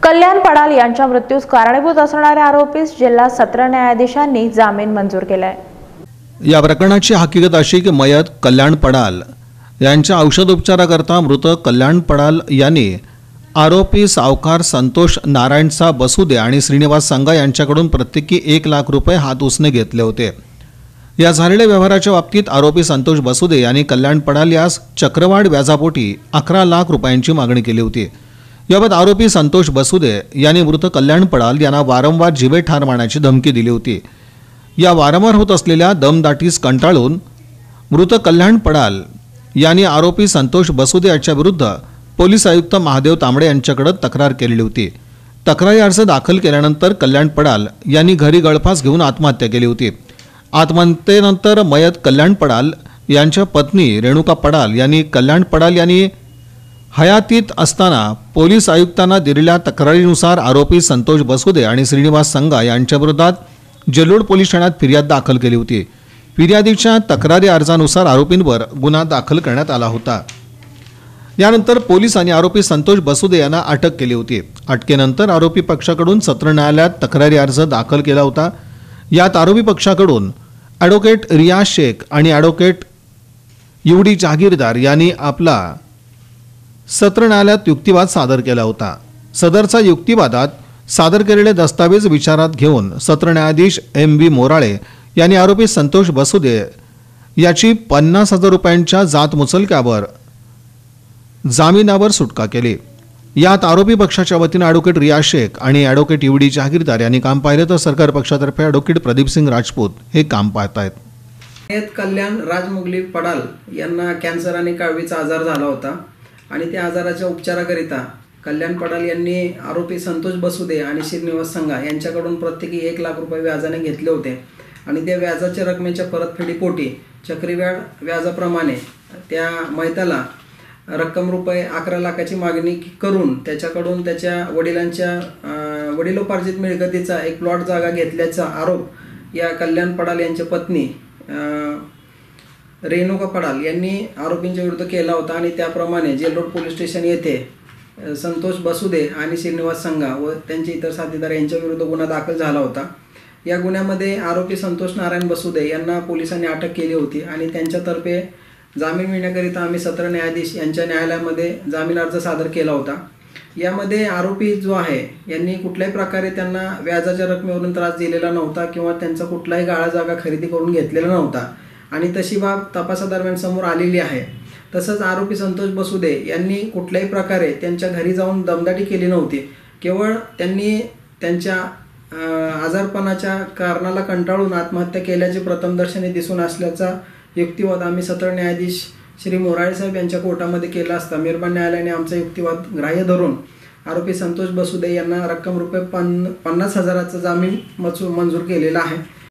कल्याण पडाल यांच्या मृत्यूस कारणीभूत असणाऱ्या आरोपीस जिल्हा सत्र न्यायाधीशांनी जामीन मंजूर केलाय। या प्रकरणाची हकीकत अशी की मयत कल्याण पडाल यांच्या औषधोपचाराकरता मृत कल्याण पडाल यांनी आरोपी सावकार संतोष नारायणचा बसुदे आणि श्रीनिवास संगा यांच्याकडून प्रत्येकी 1 लाख रुपये हात उसने घेतले होते। या झालेल्या व्यवहाराच्या बाबतीत आरोपी संतोष बसुदे यांनी कल्याण पडाल यास चक्रवाढ व्याजापोटी 11 लाख रुपयांची मागणी केली होती। याबाबत आरोपी संतोष बसुदे यांनी मृत कल्याण पडाल यांना वारंवार जीवे ठार मारण्याची धमकी दिली होती। या वारंवार होत असलेल्या दमदाटीस कंटाळून मृत कल्याण पडाल यांनी आरोपी संतोष बसुदे यांच्या विरुद्ध पोलीस आयुक्त महादेव तांबडे यांच्याकडे तक्रार केलेली होती। तक्रारी अर्ज दाखल केल्यानंतर कल्याण पडाल यांनी घरी गळफास घेऊन आत्महत्या केली होती। आत्महत्येनंतर मयत कल्याण पडाल यांच्या पत्नी रेणुका पडाल यांनी कल्याण पडाल यांनी हयातीत असताना पोलीस आयुक्तांना दिलेल्या तक्रारीनुसार आरोपी संतोष बसुदे आणि श्रीनिवास संगा यांच्या विरोधात जल्लोड पोलीस ठाण्यात फिर्याद दाखल केली होती। फिर्यादीच्या तक्रारी अर्जानुसार आरोपींवर गुन्हा दाखल करण्यात आला होता। यानंतर पोलिसांनी आरोपी संतोष बसुदे यांना अटक केली होती। अटकेनंतर आरोपी पक्षाकडून सत्र न्यायालयात तक्रारी अर्ज दाखल केला होता। यात आरोपी पक्षाकडून ॲडव्होकेट रियाज शेख आणि ॲडव्होकेट युडी जहागीरदार यांनी आपला सत्र न्यायालयात युक्तिवाद सादर केला होता। सदरचा युक्तिवादात सादर केलेले दस्तावेज विचारात घेऊन सत्र न्यायाधीश MV मोराळे यांनी आरोपी संतोष बसुदे याची 50,000 रुपयांच्या जात मुचलक्यावर जामिनावर सुटका केली। यात आरोपी पक्षाच्या वतीने ॲडव्होकेट रियाज शेख आणि ॲडव्होकेट युडी जहागीरदार यांनी काम पाहिले तर सरकार पक्षातर्फे ॲडव्होकेट प्रदीप सिंग राजपूत हे काम पाहत आहेत। कल्याण राजमुगली पडाल यांना कॅन्सर आणि काळवीचा आजार झाला होता आणि त्या आजाराच्या उपचाराकरिता कल्याण पडाल यांनी आरोपी संतोष बसुदे आणि श्रीनिवास संगा यांच्याकडून प्रत्येकी 1 लाख रुपये व्याजाने घेतले होते आणि त्या व्याजाच्या रकमेच्या परतफेडीपोटी चक्रवाढ व्याजाप्रमाणे त्या मयताला रक्कम रुपये 11 लाखाची मागणी करून त्याच्याकडून त्याच्या वडिलोपार्जित मिळकतीचा एक प्लॉट जागा घेतल्याचा आरोप या कल्याण पडाल यांच्या पत्नी रेणुका पडाल यांनी आरोपींच्या विरुद्ध केला होता आणि त्याप्रमाणे जेलरोड पोलीस स्टेशन येथे संतोष बसुदे आणि श्रीनिवास संगा व त्यांचे इतर साथीदार यांच्या विरुद्ध गुन्हा दाखल झाला होता। या गुन्ह्यामध्ये आरोपी संतोष नारायण बसुदे यांना पोलिसांनी अटक केली होती आणि त्यांच्यातर्फे जामीन मिळण्याकरिता आम्ही सत्र न्यायाधीश यांच्या न्यायालयामध्ये जामीन अर्ज सादर केला होता। यामध्ये आरोपी जो आहे यांनी कुठल्याही प्रकारे त्यांना व्याजाच्या रकमेवरून त्रास दिलेला नव्हता किंवा त्यांचा कुठलाही गाळा जागा खरेदी करून घेतलेला नव्हता आणि तशी बाब तपासादरम्यान समोर आलेली आहे। तसंच आरोपी संतोष बसुदे यांनी कुठल्याही प्रकारे त्यांच्या घरी जाऊन दमदाटी केली नव्हती। केवळ त्यांनी त्यांच्या आजारपणाच्या कारणाला कंटाळून आत्महत्या केल्याचे प्रथमदर्शनी दिसून असल्याचा युक्तिवाद आम्ही सत्र न्यायाधीश श्री मोराळे साहेब यांच्या कोर्टामध्ये केला असता मेहरबान न्यायालयाने आमचा युक्तिवाद ग्राह्य धरून आरोपी संतोष बसुदे यांना रक्कम रुपये 50,000चा जामीन मंजूर केलेला आहे।